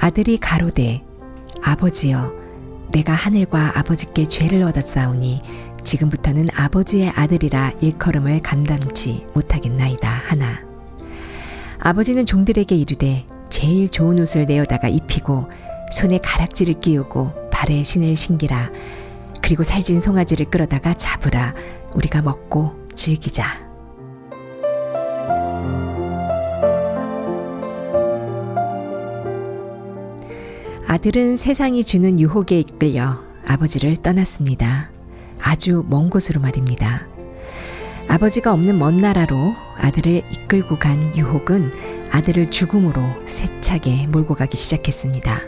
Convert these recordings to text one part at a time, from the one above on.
아들이 가로되 아버지여 내가 하늘과 아버지께 죄를 얻었사오니 지금부터는 아버지의 아들이라 일컬음을 감당치 못하겠나이다 하나. 아버지는 종들에게 이르되 제일 좋은 옷을 내어다가 입히고 손에 가락지를 끼우고 발에 신을 신기라. 그리고 살찐 송아지를 끌어다가 잡으라. 우리가 먹고 즐기자. 아들은 세상이 주는 유혹에 이끌려 아버지를 떠났습니다. 아주 먼 곳으로 말입니다. 아버지가 없는 먼 나라로 아들을 이끌고 간 유혹은 아들을 죽음으로 세차게 몰고 가기 시작했습니다.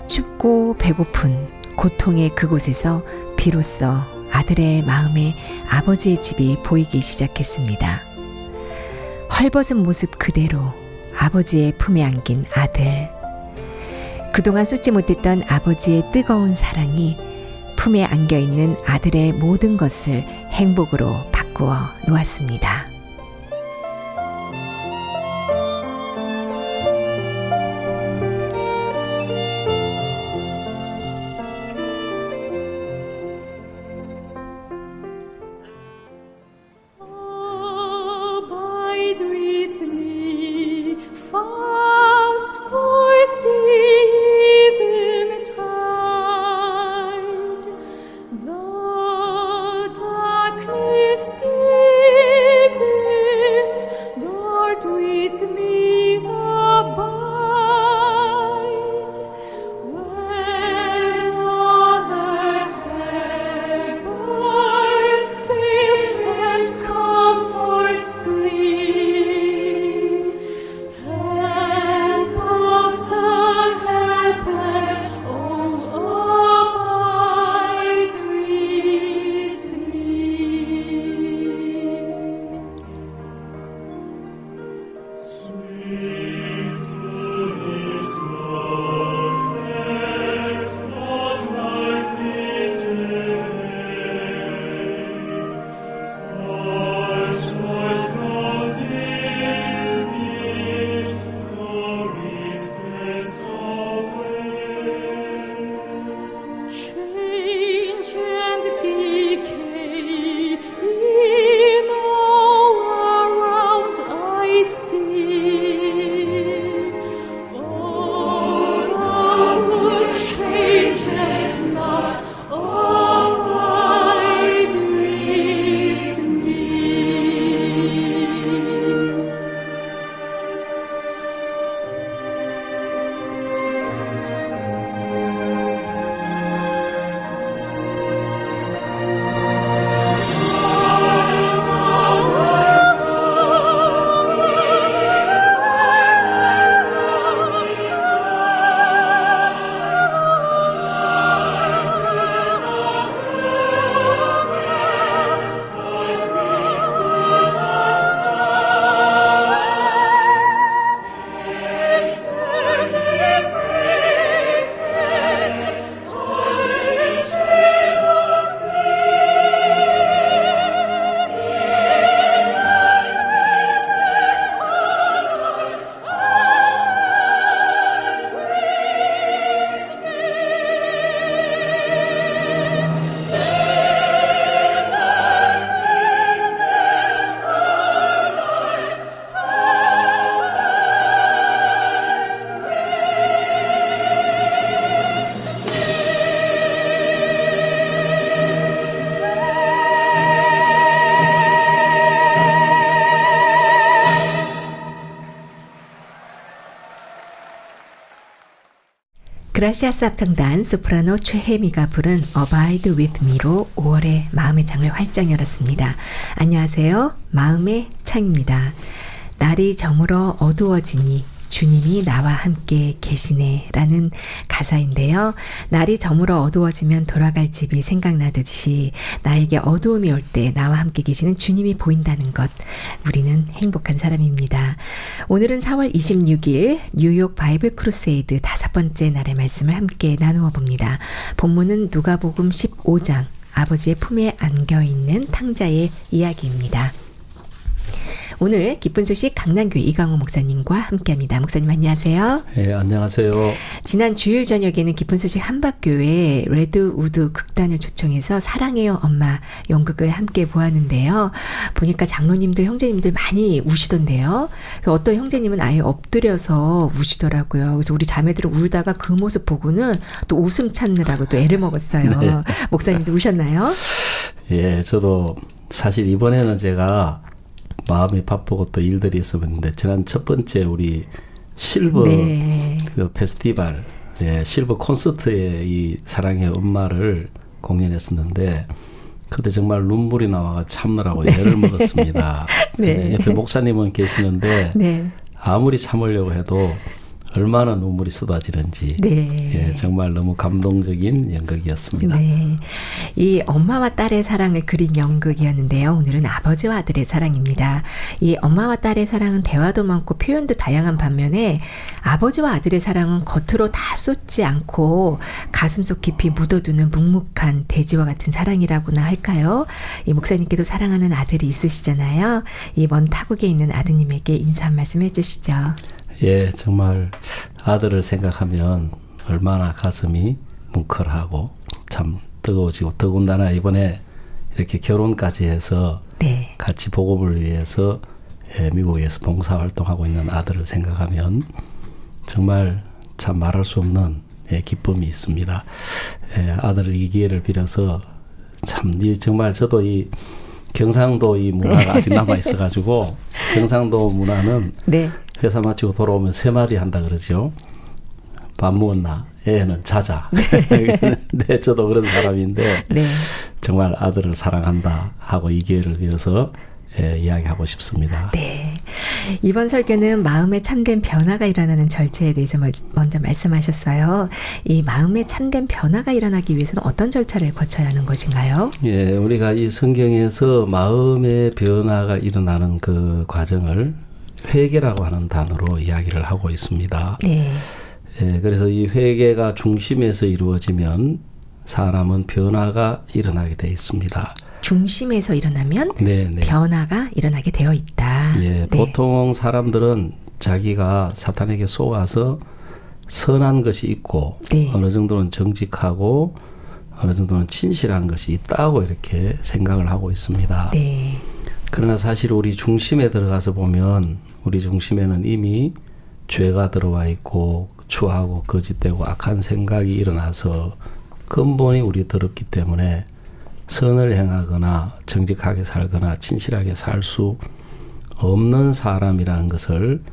춥고 배고픈 고통의 그곳에서 비로소 아들의 마음에 아버지의 집이 보이기 시작했습니다. 헐벗은 모습 그대로 아버지의 품에 안긴 아들. 그동안 쏟지 못했던 아버지의 뜨거운 사랑이 품에 안겨있는 아들의 모든 것을 행복으로 바꾸어 놓았습니다. Abide with me, fast for eventide. The darkness deepens, Lord, with me abide. When other helpers fail and comforts flee, help of the helpless, oh, abide with me. Change and decay in all around I see. Oh, thou who changest not, abide with me. 그라시아스 합창단 소프라노 최혜미가 부른 Abide with me로 5월의 마음의 창을 활짝 열었습니다. 안녕하세요. 마음의 창입니다. 날이 저물어 어두워지니 주님이 나와 함께 계시네 라는 가사인데요. 날이 저물어 어두워지면 돌아갈 집이 생각나듯이 나에게 어두움이 올 때 나와 함께 계시는 주님이 보인다는 것, 우리는 행복한 사람입니다. 오늘은 4월 26일 뉴욕 바이블 크루세이드 5번째 날의 말씀을 함께 나누어 봅니다. 본문은 누가복음 15장 아버지의 품에 안겨있는 탕자의 이야기입니다. 오늘 기쁜 소식 강남교회 이강호 목사님과 함께합니다. 목사님 안녕하세요. 네, 안녕하세요. 지난 주일 저녁에는 기쁜 소식 한박교회 레드우드 극단을 초청해서 사랑해요 엄마 연극을 함께 보았는데요. 보니까 장로님들 형제님들 많이 우시던데요. 그래서 어떤 형제님은 아예 엎드려서 우시더라고요. 그래서 우리 자매들은 울다가 그 모습 보고는 또 웃음 찾느라고 또 애를 먹었어요. 네. 목사님도 우셨나요? 예, 저도 사실 이번에는 제가 마음이 바쁘고 또 일들이 있었는데 지난 첫 번째 우리 실버 네. 그 페스티벌, 예, 실버 콘서트에 이 사랑의 엄마를 공연했었는데 그때 정말 눈물이 나와가 참느라고 애를 먹었습니다. 네. 예, 옆에 목사님은 계시는데 네. 아무리 참으려고 해도 얼마나 눈물이 쏟아지는지 네. 예, 정말 너무 감동적인 연극이었습니다. 네. 이 엄마와 딸의 사랑을 그린 연극이었는데요. 오늘은 아버지와 아들의 사랑입니다. 이 엄마와 딸의 사랑은 대화도 많고 표현도 다양한 반면에 아버지와 아들의 사랑은 겉으로 다 쏟지 않고 가슴속 깊이 묻어두는 묵묵한 대지와 같은 사랑이라고나 할까요? 이 목사님께도 사랑하는 아들이 있으시잖아요. 이 먼 타국에 있는 아드님에게 인사 한 말씀 해주시죠. 예, 정말 아들을 생각하면 얼마나 가슴이 뭉클하고 참 뜨거워지고 더군다나 이번에 이렇게 결혼까지 해서 네. 같이 복음을 위해서 예, 미국에서 봉사활동하고 있는 아들을 생각하면 정말 참 말할 수 없는 예, 기쁨이 있습니다. 예, 아들을 이 기회를 빌어서 참 정말 저도 이 경상도 이 문화가 아직 남아 있어가지고 경상도 문화는 네. 회사 마치고 돌아오면 세 마디 한다 그러죠. 밥 먹었나? 애는 자자. 네, 저도 그런 사람인데 네. 정말 아들을 사랑한다 하고 이 기회를 빌어서 예, 이야기하고 싶습니다. 네. 이번 설교는 마음에 참된 변화가 일어나는 절차에 대해서 먼저 말씀하셨어요. 이 마음에 참된 변화가 일어나기 위해서는 어떤 절차를 거쳐야 하는 것인가요? 예, 우리가 이 성경에서 마음의 변화가 일어나는 그 과정을 회개라고 하는 단어로 이야기를 하고 있습니다. 네. 예, 그래서 이 회개가 중심에서 이루어지면 사람은 변화가 일어나게 돼 있습니다. 중심에서 일어나면 네, 네. 변화가 일어나게 되어 있다. 예, 네. 보통 사람들은 자기가 사탄에게 속아서 선한 것이 있고 네. 어느 정도는 정직하고 어느 정도는 진실한 것이 있다고 이렇게 생각을 하고 있습니다. 네. 그러나 사실 우리 중심에 들어가서 보면 우리 중심에는 이미 죄가 들어와 있고 추하고 거짓되고 악한 생각이 일어나서 근본이 우리 더럽기 때문에 선을 행하거나 정직하게 살거나 진실하게 살 수 없는 사람이라는 것을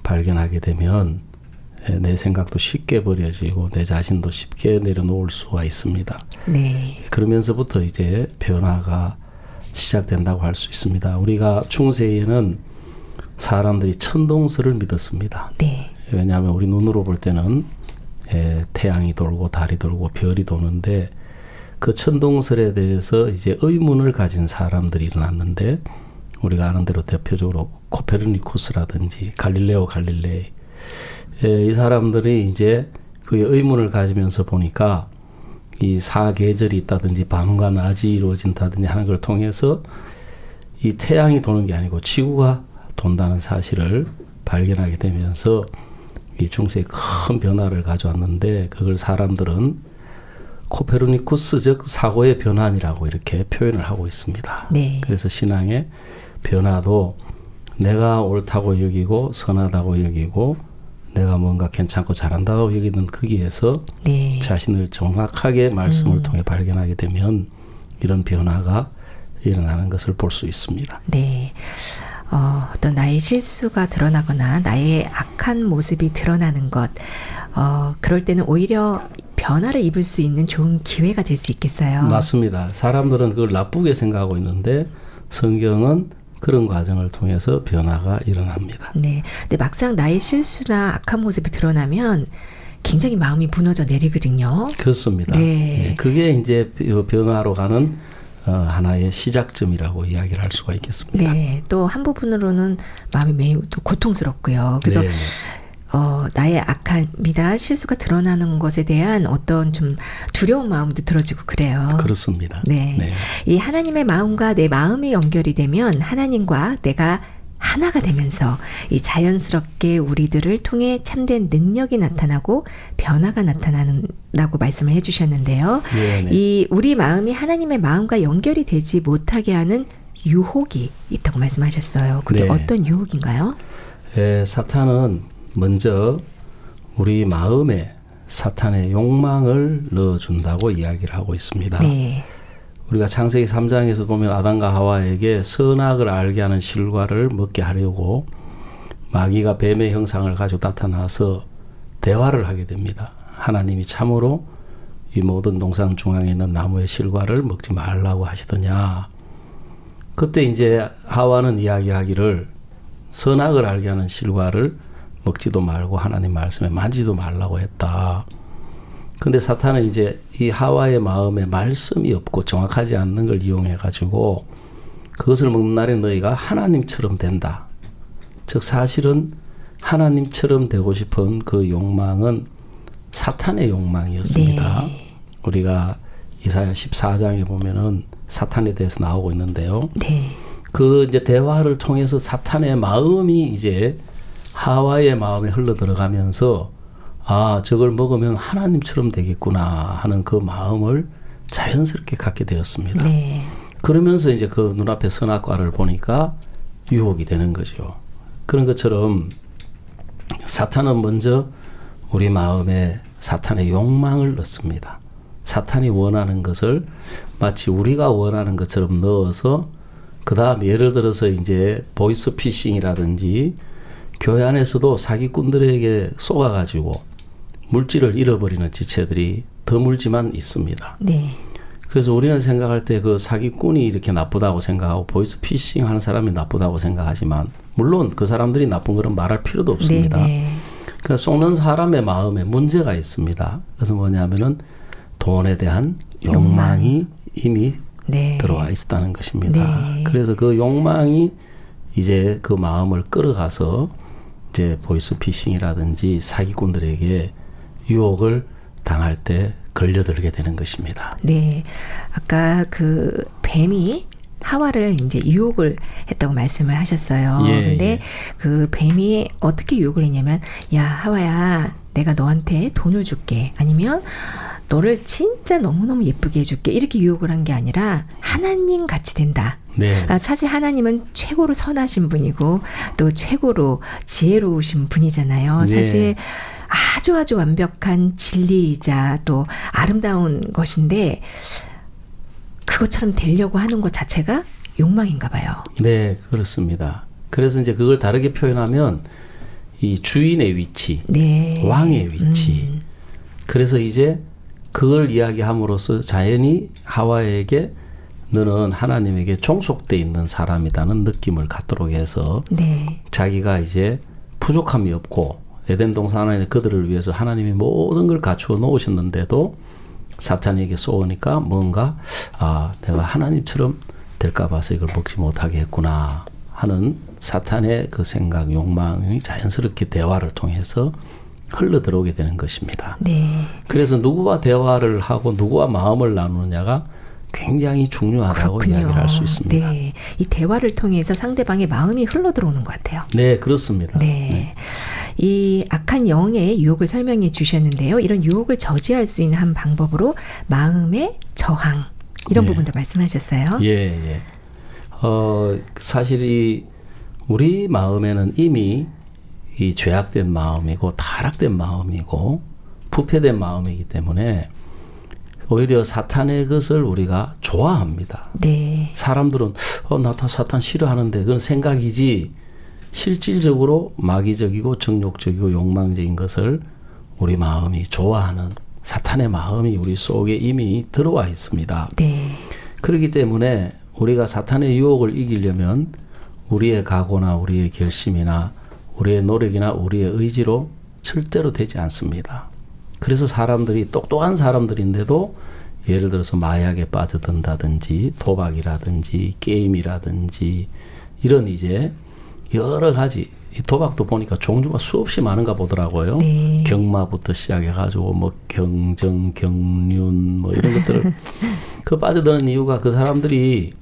발견하게 되면 내 생각도 쉽게 버려지고 내 자신도 쉽게 내려놓을 수가 있습니다. 네. 그러면서부터 이제 변화가 시작된다고 할 수 있습니다. 우리가 중세에는 사람들이 천동설을 믿었습니다. 네. 왜냐하면 우리 눈으로 볼 때는 태양이 돌고 달이 돌고 별이 도는데 그 천동설에 대해서 이제 의문을 가진 사람들이 일어났는데 우리가 아는 대로 대표적으로 코페르니쿠스라든지 갈릴레오 갈릴레이 이 사람들이 이제 그의 의문을 가지면서 보니까 이 사계절이 있다든지 밤과 낮이 이루어진다든지 하는 걸 통해서 이 태양이 도는 게 아니고 지구가 돈다는 사실을 발견하게 되면서 이 중세에 큰 변화를 가져왔는데 그걸 사람들은 코페르니쿠스적 사고의 변환이라고 이렇게 표현을 하고 있습니다. 네. 그래서 신앙의 변화도 내가 옳다고 여기고 선하다고 여기고 내가 뭔가 괜찮고 잘한다고 여기는 거기에서 네. 자신을 정확하게 말씀을 통해 발견하게 되면 이런 변화가 일어나는 것을 볼 수 있습니다. 네. 어떤 나의 실수가 드러나거나 나의 악한 모습이 드러나는 것, 그럴 때는 오히려 변화를 입을 수 있는 좋은 기회가 될 수 있겠어요. 맞습니다. 사람들은 그걸 나쁘게 생각하고 있는데 성경은 그런 과정을 통해서 변화가 일어납니다. 네. 근데 막상 나의 실수나 악한 모습이 드러나면 굉장히 마음이 무너져 내리거든요. 그렇습니다. 네. 네, 그게 이제 변화로 가는 하나의 시작점이라고 이야기를 할 수가 있겠습니다. 네. 또 한 부분으로는 마음이 매우 또 고통스럽고요. 그래서 네. 나의 악함이다 실수가 드러나는 것에 대한 어떤 좀 두려운 마음도 들어지고 그래요. 그렇습니다. 네. 네. 이 하나님의 마음과 내 마음이 연결이 되면 하나님과 내가 하나가 되면서 이 자연스럽게 우리들을 통해 참된 능력이 나타나고 변화가 나타나는다고 말씀을 해주셨는데요. 네. 이 우리 마음이 하나님의 마음과 연결이 되지 못하게 하는 유혹이 있다고 말씀하셨어요. 그게 네. 어떤 유혹인가요? 사탄은 먼저 우리 마음에 사탄의 욕망을 넣어준다고 이야기를 하고 있습니다. 네. 우리가 창세기 3장에서 보면 아담과 하와에게 선악을 알게 하는 실과를 먹게 하려고 마귀가 뱀의 형상을 가지고 나타나서 대화를 하게 됩니다. 하나님이 참으로 이 모든 동산 중앙에 있는 나무의 실과를 먹지 말라고 하시더냐. 그때 이제 하와는 이야기하기를 선악을 알게 하는 실과를 먹지도 말고 하나님 말씀에 만지도 말라고 했다. 근데 사탄은 이제 이 하와의 마음에 말씀이 없고 정확하지 않는 걸 이용해 가지고 그것을 먹는 날에 너희가 하나님처럼 된다. 즉 사실은 하나님처럼 되고 싶은 그 욕망은 사탄의 욕망이었습니다. 네. 우리가 이사야 14장에 보면은 사탄에 대해서 나오고 있는데요. 네. 그 이제 대화를 통해서 사탄의 마음이 이제 하와의 마음에 흘러 들어가면서 아, 저걸 먹으면 하나님처럼 되겠구나 하는 그 마음을 자연스럽게 갖게 되었습니다. 네. 그러면서 이제 그 눈앞에 선악과를 보니까 유혹이 되는 거죠. 그런 것처럼 사탄은 먼저 우리 마음에 사탄의 욕망을 넣습니다. 사탄이 원하는 것을 마치 우리가 원하는 것처럼 넣어서 그 다음 예를 들어서 이제 보이스 피싱이라든지 교회 안에서도 사기꾼들에게 쏘아가지고 물질을 잃어버리는 지체들이 드물지만 있습니다. 네. 그래서 우리는 생각할 때 그 사기꾼이 이렇게 나쁘다고 생각하고 보이스 피싱 하는 사람이 나쁘다고 생각하지만 물론 그 사람들이 나쁜 거는 말할 필요도 없습니다. 네. 그래서 속는 사람의 마음에 문제가 있습니다. 그래서 뭐냐면은 돈에 대한 욕망이 이미 네. 들어와 있다는 것입니다. 네. 그래서 그 욕망이 이제 그 마음을 끌어가서 이제 보이스 피싱이라든지 사기꾼들에게 유혹을 당할 때 걸려들게 되는 것입니다. 네. 아까 그 뱀이 하와를 이제 유혹을 했다고 말씀을 하셨어요. 예, 근데 예. 그 뱀이 어떻게 유혹을 했냐면 야, 하와야, 내가 너한테 돈을 줄게. 아니면 너를 진짜 너무너무 예쁘게 해줄게. 이렇게 유혹을 한 게 아니라 하나님 같이 된다. 네. 사실 하나님은 최고로 선하신 분이고 또 최고로 지혜로우신 분이잖아요. 네. 사실 아주 완벽한 진리이자 또 아름다운 것인데 그것처럼 되려고 하는 것 자체가 욕망인가 봐요. 네, 그렇습니다. 그래서 이제 그걸 다르게 표현하면 이 주인의 위치, 네. 왕의 위치. 그래서 이제 그걸 이야기함으로써 자연히 하와에게 너는 하나님에게 종속돼 있는 사람이라는 느낌을 갖도록 해서 네. 자기가 이제 부족함이 없고 에덴 동산 안에 그들을 위해서 하나님이 모든 걸 갖추어 놓으셨는데도 사탄에게 쏘으니까 뭔가 내가 하나님처럼 될까 봐서 이걸 먹지 못하게 했구나 하는 사탄의 그 생각, 욕망이 자연스럽게 대화를 통해서 흘러 들어오게 되는 것입니다. 네. 그래서 누구와 대화를 하고 누구와 마음을 나누느냐가 굉장히 중요하다고 그렇군요. 이야기를 할 수 있습니다. 네. 이 대화를 통해서 상대방의 마음이 흘러 들어오는 것 같아요. 네, 그렇습니다. 네. 이 악한 영의 유혹을 설명해 주셨는데요. 이런 유혹을 저지할 수 있는 한 방법으로 마음의 저항 이런 네. 부분도 말씀하셨어요. 예. 사실 우리 마음에는 이미 이 죄악된 마음이고 타락된 마음이고 부패된 마음이기 때문에 오히려 사탄의 것을 우리가 좋아합니다. 네. 사람들은 나 다 사탄 싫어하는데 그건 생각이지 실질적으로 마귀적이고 정욕적이고 욕망적인 것을 우리 마음이 좋아하는 사탄의 마음이 우리 속에 이미 들어와 있습니다. 네. 그렇기 때문에 우리가 사탄의 유혹을 이기려면 우리의 각오나 우리의 결심이나 우리의 노력이나 우리의 의지로 절대로 되지 않습니다. 그래서 사람들이 똑똑한 사람들인데도 예를 들어서 마약에 빠져든다든지 도박이라든지 게임이라든지 이런 이제 여러 가지 이 도박도 보니까 종류가 수없이 많은가 보더라고요. 네. 경마부터 시작해가지고 뭐 경정, 경륜 뭐 이런 것들을 그 빠져드는 이유가 그 사람들이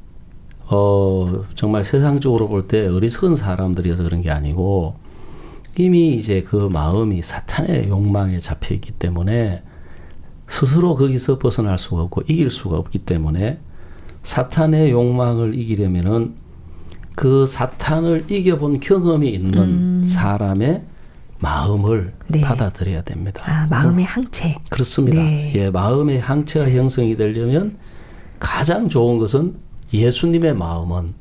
정말 세상적으로 볼 때 어리석은 사람들이어서 그런 게 아니고 이미 이제 그 마음이 사탄의 욕망에 잡혀 있기 때문에 스스로 거기서 벗어날 수가 없고 이길 수가 없기 때문에 사탄의 욕망을 이기려면은 그 사탄을 이겨본 경험이 있는 사람의 마음을 네. 받아들여야 됩니다. 아, 마음의 항체. 그렇습니다. 네. 예, 마음의 항체가 형성이 되려면 가장 좋은 것은 예수님의 마음은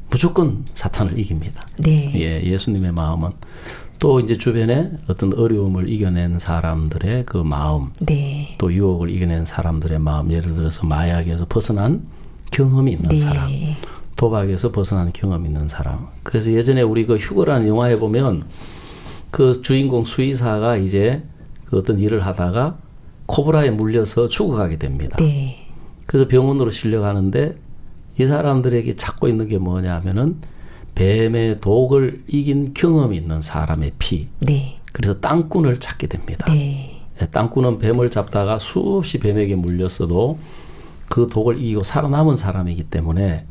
무조건 사탄을 이깁니다. 네. 예, 예수님의 마음은 또 이제 주변에 어떤 어려움을 이겨낸 사람들의 그 마음, 네. 또 유혹을 이겨낸 사람들의 마음, 예를 들어서 마약에서 벗어난 경험이 있는 네. 사람, 도박에서 벗어난 경험이 있는 사람. 그래서 예전에 우리 그 휴거라는 영화에 보면 그 주인공 수의사가 이제 그 어떤 일을 하다가 코브라에 물려서 죽어가게 됩니다. 네. 그래서 병원으로 실려가는데 이 사람들에게 찾고 있는 게 뭐냐 하면은 뱀의 독을 이긴 경험이 있는 사람의 피. 네. 그래서 땅꾼을 찾게 됩니다. 네. 땅꾼은 뱀을 잡다가 수없이 뱀에게 물렸어도 그 독을 이기고 살아남은 사람이기 때문에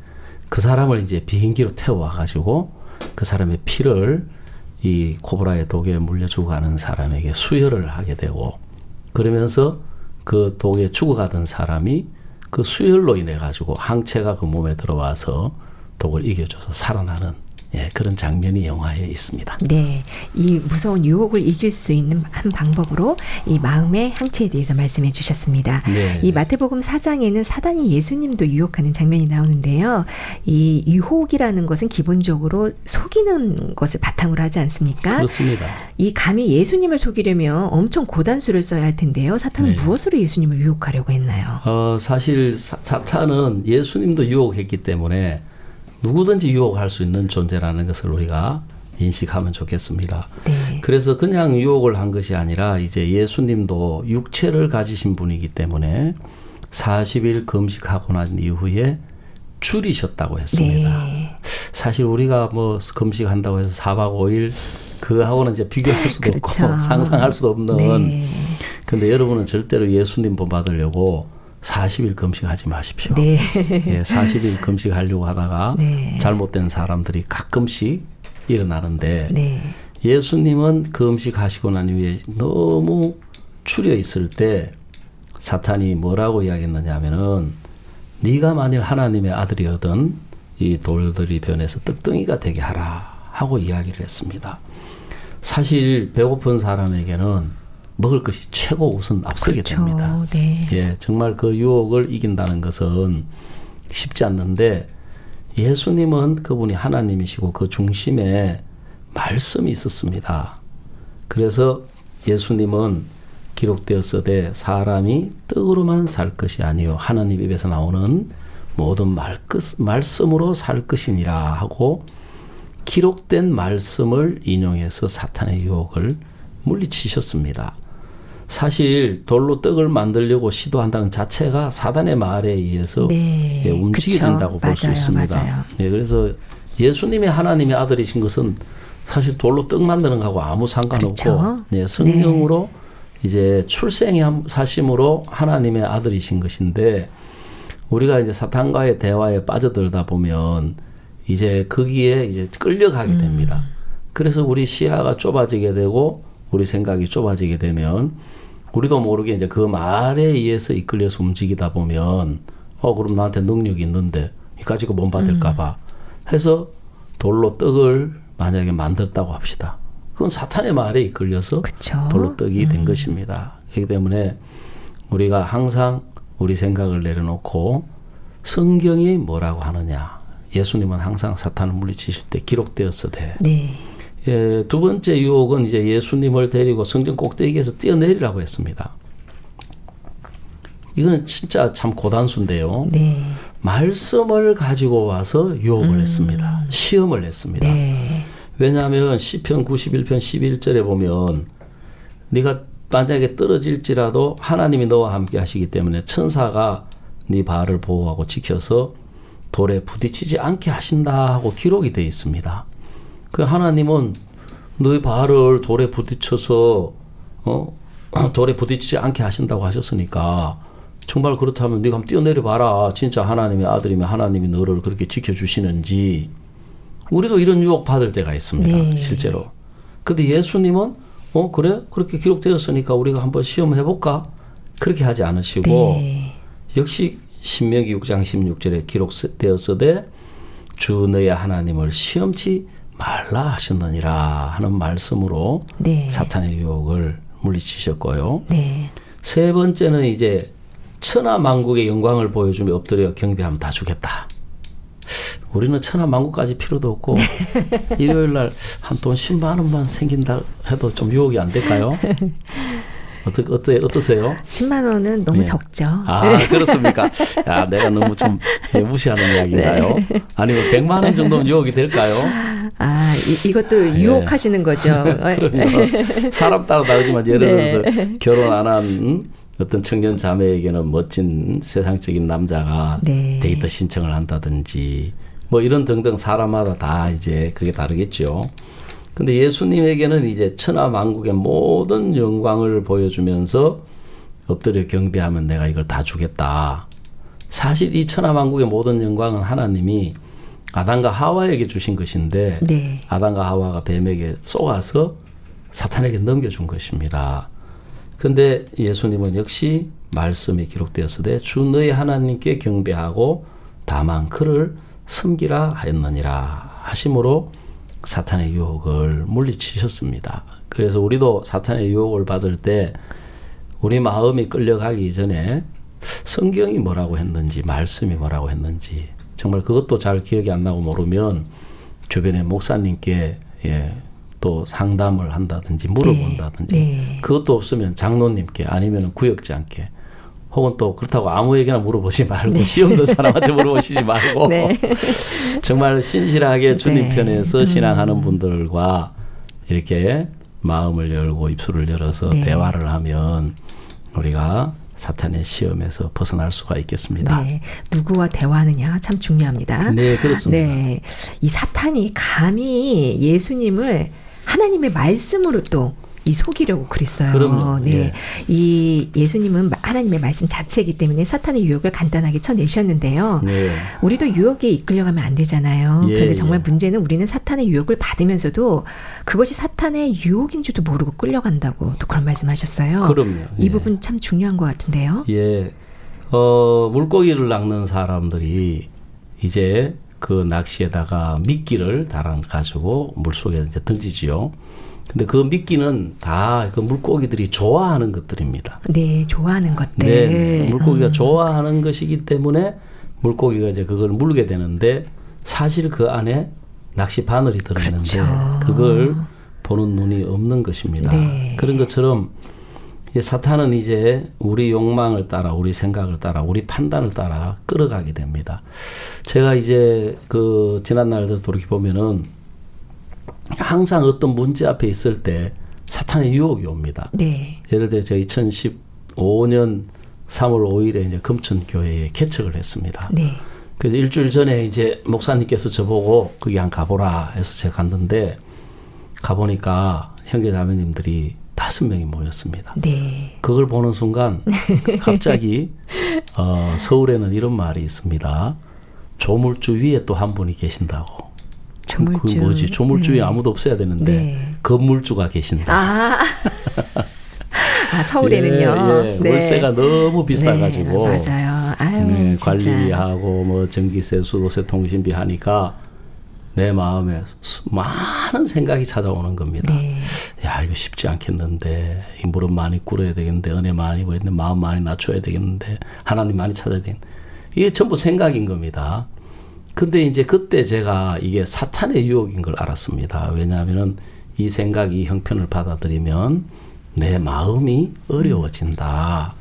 그 사람을 이제 비행기로 태워와 가지고 그 사람의 피를 이 코브라의 독에 물려 죽어가는 사람에게 수혈을 하게 되고 그러면서 그 독에 죽어가던 사람이 그 수혈로 인해 가지고 항체가 그 몸에 들어와서 독을 이겨줘서 살아나는 그런 장면이 영화에 있습니다. 네, 이 무서운 유혹을 이길 수 있는 한 방법으로 이 마음의 항체에 대해서 말씀해 주셨습니다. 네. 이 마태복음 4장에는 사단이 예수님도 유혹하는 장면이 나오는데요. 이 유혹이라는 것은 기본적으로 속이는 것을 바탕으로 하지 않습니까? 그렇습니다. 이 감히 예수님을 속이려면 엄청 고단수를 써야 할 텐데요. 사탄은 네. 무엇으로 예수님을 유혹하려고 했나요? 사실 사탄은 예수님도 유혹했기 때문에 누구든지 유혹할 수 있는 존재라는 것을 우리가 인식하면 좋겠습니다. 네. 그래서 그냥 유혹을 한 것이 아니라 이제 예수님도 육체를 가지신 분이기 때문에 40일 금식하고 난 이후에 줄이셨다고 했습니다. 네. 사실 우리가 뭐 금식한다고 해서 4박 5일 그거하고는 이제 비교할 수도 그렇죠. 없고 상상할 수도 없는. 네. 근데 여러분은 절대로 예수님 본 받으려고 40일 금식하지 마십시오. 네. 예, 40일 금식하려고 하다가 네. 잘못된 사람들이 가끔씩 일어나는데 네. 예수님은 금식하시고 난 이후에 너무 추려 있을 때 사탄이 뭐라고 이야기했느냐 하면은 네가 만일 하나님의 아들이거든 이 돌들이 변해서 떡덩이가 되게 하라 하고 이야기를 했습니다. 사실 배고픈 사람에게는 먹을 것이 최고 우선 앞서게 그렇죠. 됩니다. 네. 예, 정말 그 유혹을 이긴다는 것은 쉽지 않는데 예수님은 그분이 하나님이시고 그 중심에 말씀이 있었습니다. 그래서 예수님은 기록되었으되 사람이 떡으로만 살 것이 아니요 하나님 입에서 나오는 모든 말씀으로 살 것이니라 하고 기록된 말씀을 인용해서 사탄의 유혹을 물리치셨습니다. 사실 돌로 떡을 만들려고 시도한다는 자체가 사단의 말에 의해서 네. 움직여진다고 볼 수 맞아요. 있습니다. 맞아요. 그래서 예수님이 하나님의 아들이신 것은 사실 돌로 떡 만드는 거하고 아무 상관없고 그렇죠. 성령으로 이제 출생하심으로 하나님의 아들이신 것인데 우리가 이제 사탄과의 대화에 빠져들다 보면 이제 거기에 이제 끌려가게 됩니다. 그래서 우리 시야가 좁아지게 되고 우리 생각이 좁아지게 되면 우리도 모르게 이제 그 말에 의해서 이끌려서 움직이다 보면 그럼 나한테 능력이 있는데 이 가지고 못 받을까 봐 해서 돌로 떡을 만약에 만들었다고 합시다. 그건 사탄의 말에 이끌려서 그쵸. 돌로 떡이 된 것입니다. 그렇기 때문에 우리가 항상 우리 생각을 내려놓고 성경이 뭐라고 하느냐. 예수님은 항상 사탄을 물리치실 때 기록되었으되 네. 예, 두 번째 유혹은 이제 예수님을 데리고 성전 꼭대기에서 뛰어내리라고 했습니다. 이거는 진짜 참 고단수인데요. 네. 말씀을 가지고 와서 유혹을 했습니다. 시험을 했습니다. 네. 왜냐하면 시편 91편 11절에 보면 네가 만약에 떨어질지라도 하나님이 너와 함께 하시기 때문에 천사가 네 발을 보호하고 지켜서 돌에 부딪히지 않게 하신다 하고 기록이 되어 있습니다. 그 하나님은 너의 발을 돌에 부딪혀서 돌에 부딪히지 않게 하신다고 하셨으니까 정말 그렇다면 네가 한번 뛰어내려 봐라. 진짜 하나님의 아들이면 하나님이 너를 그렇게 지켜주시는지. 우리도 이런 유혹 받을 때가 있습니다. 네. 실제로. 근데 예수님은 그래? 그렇게 기록되었으니까 우리가 한번 시험해볼까? 그렇게 하지 않으시고 네. 역시 신명기 6장 16절에 기록되었으되 주 너의 하나님을 시험치 말라 하셨느니라 하는 말씀으로 네. 사탄의 유혹을 물리치셨고요. 네. 세 번째는 이제 천하만국의 영광을 보여주며 엎드려 경배하면 다 주겠다. 우리는 천하만국까지 필요도 없고 일요일 날 한 돈 10만 원만 생긴다 해도 좀 유혹이 안 될까요? 어떠세요? 10만 원은 너무 네. 적죠. 그렇습니까? 야, 내가 너무 좀 무시하는 이야기인가요? 아니면 100만 원 정도는 유혹이 될까요? 이것도 유혹하시는 거죠. 그럼요. 사람 따라 다르지만 예를 들어서 결혼 안 한 어떤 청년 자매에게는 멋진 세상적인 남자가 네. 데이트 신청을 한다든지 뭐 이런 등등 사람마다 다 이제 그게 다르겠죠. 근데 예수님에게는 이제 천하만국의 모든 영광을 보여주면서 엎드려 경배하면 내가 이걸 다 주겠다. 사실 이 천하만국의 모든 영광은 하나님이 아담과 하와에게 주신 것인데 네. 아담과 하와가 뱀에게 쏘아서 사탄에게 넘겨준 것입니다. 근데 예수님은 역시 말씀이 기록되었으되 주 너희 하나님께 경배하고 다만 그를 섬기라 하였느니라 하심으로 사탄의 유혹을 물리치셨습니다. 그래서 우리도 사탄의 유혹을 받을 때 우리 마음이 끌려가기 전에 성경이 뭐라고 했는지 말씀이 뭐라고 했는지 정말 그것도 잘 기억이 안 나고 모르면 주변의 목사님께 또 상담을 한다든지 물어본다든지 네. 그것도 없으면 장로님께 아니면 구역장께 혹은 또 그렇다고 아무에게나 물어보지 말고 시험 든 사람한테 물어보시지 말고 네. 정말 신실하게 주님 네. 편에서 신앙하는 분들과 이렇게 마음을 열고 입술을 열어서 네. 대화를 하면 우리가 사탄의 시험에서 벗어날 수가 있겠습니다. 네. 누구와 대화하느냐 참 중요합니다. 네, 그렇습니다. 네. 이 사탄이 감히 예수님을 하나님의 말씀으로 또 이 속이려고 그랬어요. 그럼요. 네. 예. 이 예수님은 하나님의 말씀 자체이기 때문에 사탄의 유혹을 간단하게 쳐내셨는데요. 네. 우리도 유혹에 이끌려가면 안 되잖아요. 예, 그런데 정말 예. 문제는 우리는 사탄의 유혹을 받으면서도 그것이 사탄의 유혹인 줄도 모르고 끌려간다고 또 그런 말씀하셨어요. 그럼요. 이 예. 부분 참 중요한 것 같은데요. 예, 물고기를 낚는 사람들이 이제 그 낚시에다가 미끼를 달아 가지고 물속에 이제 던지지요. 근데 그 미끼는 다 그 물고기들이 좋아하는 것들입니다. 네, 좋아하는 것들. 네, 물고기가 좋아하는 것이기 때문에 물고기가 이제 그걸 물게 되는데 사실 그 안에 낚시 바늘이 들어있는데 그렇죠. 그걸 보는 눈이 없는 것입니다. 네. 그런 것처럼 이제 사탄은 이제 우리 욕망을 따라 우리 생각을 따라 우리 판단을 따라 끌어가게 됩니다. 제가 이제 그 지난 날들 돌이켜 보면은 항상 어떤 문제 앞에 있을 때 사탄의 유혹이 옵니다. 네. 예를 들어 제가 2015년 3월 5일에 이제 금천교회에 개척을 했습니다. 네. 그래서 일주일 전에 이제 목사님께서 저보고 거기 한 가보라 해서 제가 갔는데 가보니까 형제자매님들이 5명이 모였습니다. 네. 그걸 보는 순간 갑자기 서울에는 이런 말이 있습니다. 조물주 위에 또 한 분이 계신다고. 조물주. 그 뭐지? 조물주 위에 네. 아무도 없어야 되는데 네. 건물주가 계신다. 서울에는요. 예, 월세가 너무 비싸가지고 네, 맞아요. 아유, 네, 진짜. 관리비하고 뭐 전기세, 수도세, 통신비 하니까 내 마음에 많은 생각이 찾아오는 겁니다. 네. 야, 이거 쉽지 않겠는데 이 무릎 많이 꿇어야 되겠는데 은혜 많이 보였는데 마음 많이 낮춰야 되겠는데 하나님 많이 찾아야 되겠는데 이게 전부 생각인 겁니다. 근데 이제 그때 제가 이게 사탄의 유혹인 걸 알았습니다. 왜냐하면은 이 생각, 이 형편을 받아들이면 내 마음이 어려워진다.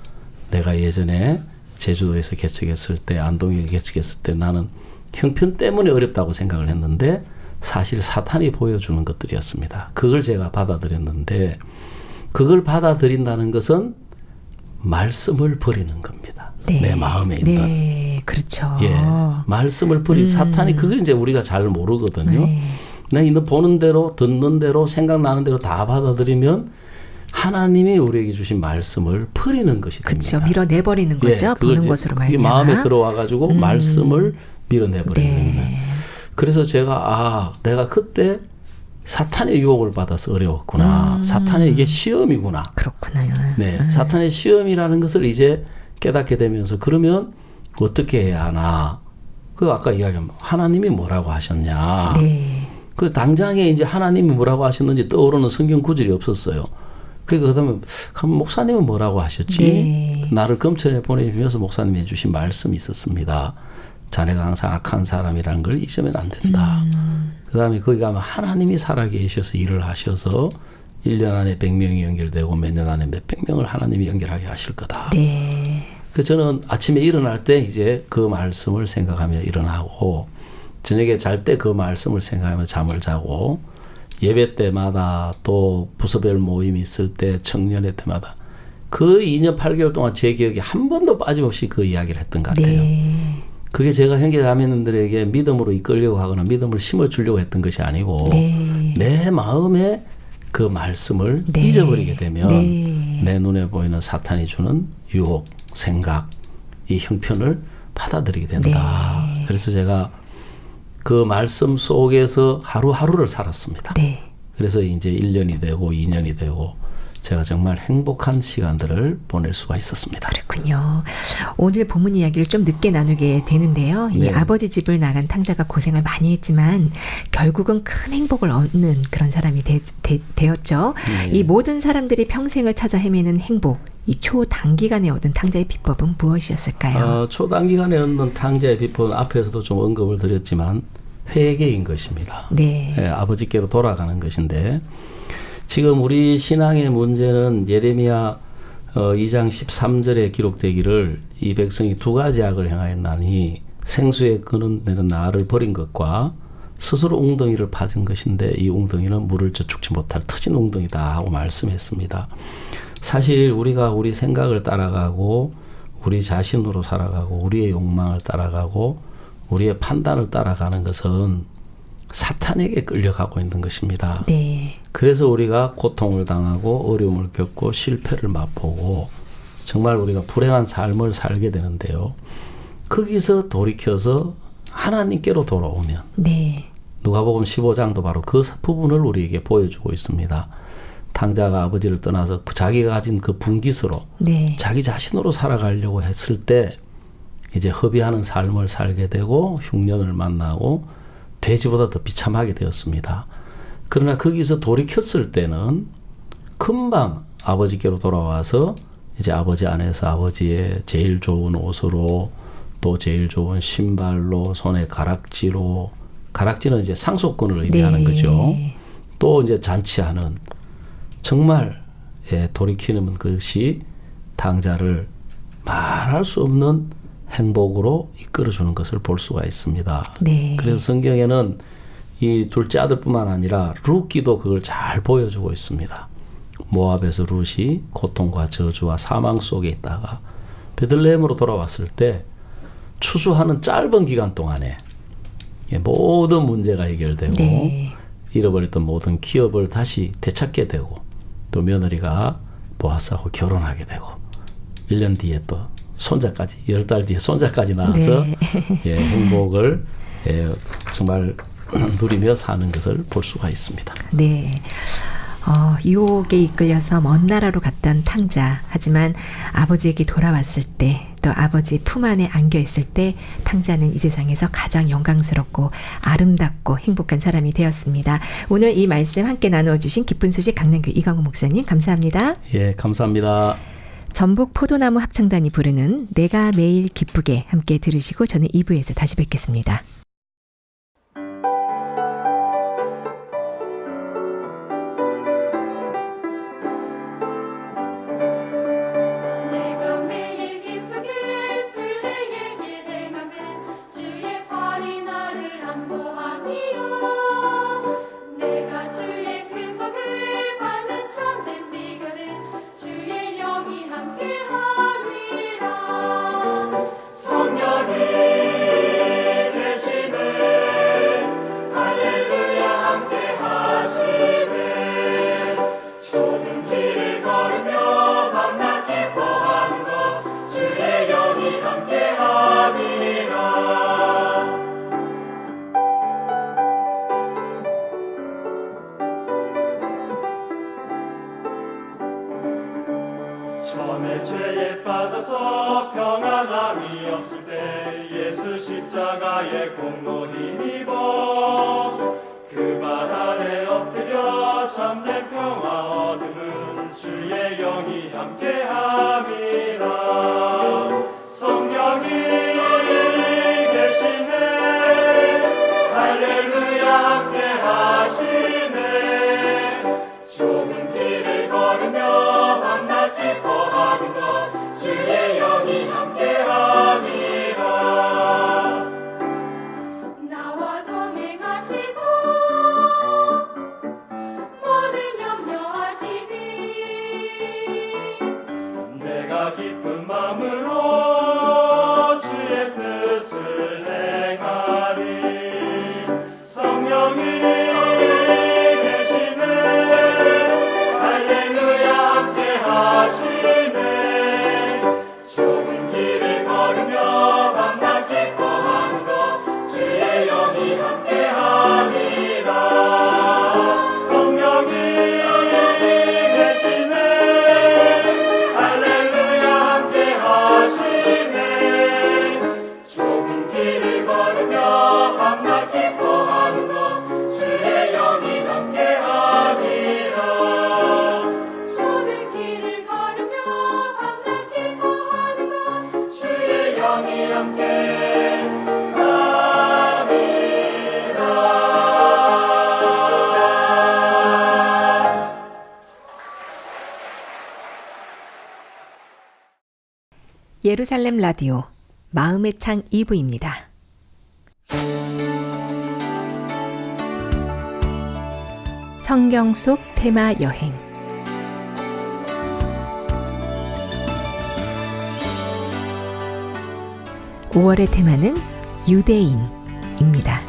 내가 예전에 제주도에서 개척했을 때, 안동에 개척했을 때 나는 형편 때문에 어렵다고 생각을 했는데 사실 사탄이 보여주는 것들이었습니다. 그걸 제가 받아들였는데 그걸 받아들인다는 것은 말씀을 버리는 겁니다. 네. 내 마음에 있는. 네, 그렇죠. 예, 말씀을 버리 사탄이 그걸 이제 우리가 잘 모르거든요. 네. 내가 있는 보는 대로 듣는 대로 생각나는 대로 다 받아들이면 하나님이 우리에게 주신 말씀을 버리는 것이 됩니다. 그렇죠. 밀어내버리는 거죠. 그걸 보는 이제 것으로 그게 말미암아. 마음에 들어와가지고 말씀을 밀어내버리는 네. 겁니다. 그래서 제가 내가 그때 사탄의 유혹을 받아서 어려웠구나. 사탄의 이게 시험이구나. 그렇구나요. 네, 사탄의 시험이라는 것을 이제 깨닫게 되면서 그러면 어떻게 해야 하나? 그 아까 이야기한 하나님이 뭐라고 하셨냐? 네. 그 당장에 이제 하나님이 뭐라고 하셨는지 떠오르는 성경 구절이 없었어요. 그다음에 그럼 목사님은 뭐라고 하셨지? 네. 나를 검찰에 보내주면서 목사님이 해주신 말씀이 있었습니다. 자네가 항상 악한 사람이라는 걸 잊으면 안 된다. 그다음에 거기 가면 하나님이 살아계셔서 일을 하셔서 1년 안에 100명이 연결되고 몇 년 안에 몇백 명을 하나님이 연결하게 하실 거다. 네. 그 저는 아침에 일어날 때 이제 그 말씀을 생각하며 일어나고 저녁에 잘 때 그 말씀을 생각하며 잠을 자고 예배 때마다 또 부서별 모임이 있을 때 청년회 때마다 그 2년 8개월 동안 제 기억에 한 번도 빠짐없이 그 이야기를 했던 것 같아요. 네. 그게 제가 형제 자매님들에게 믿음으로 이끌려고 하거나 믿음을 심어주려고 했던 것이 아니고 네. 내 마음에 그 말씀을 네. 잊어버리게 되면 네. 내 눈에 보이는 사탄이 주는 유혹, 생각, 이 형편을 받아들이게 된다. 네. 그래서 제가 그 말씀 속에서 하루하루를 살았습니다. 네. 그래서 이제 1년이 되고 2년이 되고 제가 정말 행복한 시간들을 보낼 수가 있었습니다. 그렇군요. 오늘 본문 이야기를 좀 늦게 나누게 되는데요. 이 네. 아버지 집을 나간 탕자가 고생을 많이 했지만 결국은 큰 행복을 얻는 그런 사람이 되었죠. 네. 이 모든 사람들이 평생을 찾아 헤매는 행복, 이 초단기간에 얻은 탕자의 비법은 무엇이었을까요? 초단기간에 얻는 탕자의 비법은 앞에서도 좀 언급을 드렸지만 회개인 것입니다. 네. 아버지께로 돌아가는 것인데 지금 우리 신앙의 문제는 예레미야 2장 13절에 기록되기를 이 백성이 두 가지 악을 행하였나니 생수에 근원되는 나를 버린 것과 스스로 웅덩이를 파진 것인데 이 웅덩이는 물을 저축지 못할 터진 웅덩이다 하고 말씀했습니다. 사실 우리가 우리 생각을 따라가고 우리 자신으로 살아가고 우리의 욕망을 따라가고 우리의 판단을 따라가는 것은 사탄에게 끌려가고 있는 것입니다. 네. 그래서 우리가 고통을 당하고 어려움을 겪고 실패를 맛보고 정말 우리가 불행한 삶을 살게 되는데요. 거기서 돌이켜서 하나님께로 돌아오면 네. 누가복음 15장도 바로 그 부분을 우리에게 보여주고 있습니다. 탕자가 아버지를 떠나서 자기가 가진 그 분깃으로 네. 자기 자신으로 살아가려고 했을 때 이제 허비하는 삶을 살게 되고 흉년을 만나고 돼지보다 더 비참하게 되었습니다. 그러나 거기서 돌이켰을 때는 금방 아버지께로 돌아와서 이제 아버지 안에서 아버지의 제일 좋은 옷으로 또 제일 좋은 신발로 손에 가락지로 가락지는 이제 상속권을 의미하는 네. 거죠. 또 이제 잔치하는 정말 돌이키는 것이 탕자를 말할 수 없는 행복으로 이끌어주는 것을 볼 수가 있습니다. 네. 그래서 성경에는 이 둘째 아들뿐만 아니라 룻기도 그걸 잘 보여주고 있습니다. 모압에서 룻이 고통과 저주와 사망 속에 있다가 베들레헴으로 돌아왔을 때 추수하는 짧은 기간 동안에 모든 문제가 해결되고 네. 잃어버렸던 모든 기업을 다시 되찾게 되고 또 며느리가 보아스하고 결혼하게 되고 1년 뒤에 또 손자까지 10달 뒤에 손자까지 낳아서 네. 행복을 정말 누리며 사는 것을 볼 수가 있습니다. 네. 유혹에 이끌려서 먼 나라로 갔던 탕자. 하지만 아버지에게 돌아왔을 때, 또 아버지 품 안에 안겨 있을 때 탕자는 이 세상에서 가장 영광스럽고 아름답고 행복한 사람이 되었습니다. 오늘 이 말씀 함께 나누어 주신 기쁜 소식 강남교 이광호 목사님 감사합니다. 예, 감사합니다. 전북 포도나무 합창단이 부르는 내가 매일 기쁘게 함께 들으시고 저는 2부에서 다시 뵙겠습니다. 내가 매일 기쁘게 술래에게 행하면 주의 팔이 나를 안보하니요 내가 주의 큰 복을 받는 참된 비결은 주의 영이 함께함이라 성령이 되시네 할렐루야 함께하시네 좁은 길을 예수 십자가의 공로 힘입어 그 발 아래 엎드려 참된 평화 얻음은 주의 영이 함께함이라. 성령이 계시네 할렐루야 함께하시네. 좁은 길을 걸으며 만나 기뻐하는 것 주의 영이 함께함이라. 나와 동행하시고 모든 염려하시니 내가 기쁜 마음으로 주의 뜻을 행하리. 성령이 계시네 할렐루야 함께하시네. 좁은 길을 걸으며 만나 기뻐하는 것 주의 영이 함께함이라. 성령이 계시네 할렐루야 함께하시네. 좁은 길을 걸으며 만나 기뻐하는 것 주의 영이 함께함이라. 좁은 길을 걸으며 만나 기뻐하는 것 주의 영이 함께함이라. 예루살렘 라디오 마음의 창 2부입니다. 성경 속 테마 여행 5월의 테마는 유대인입니다.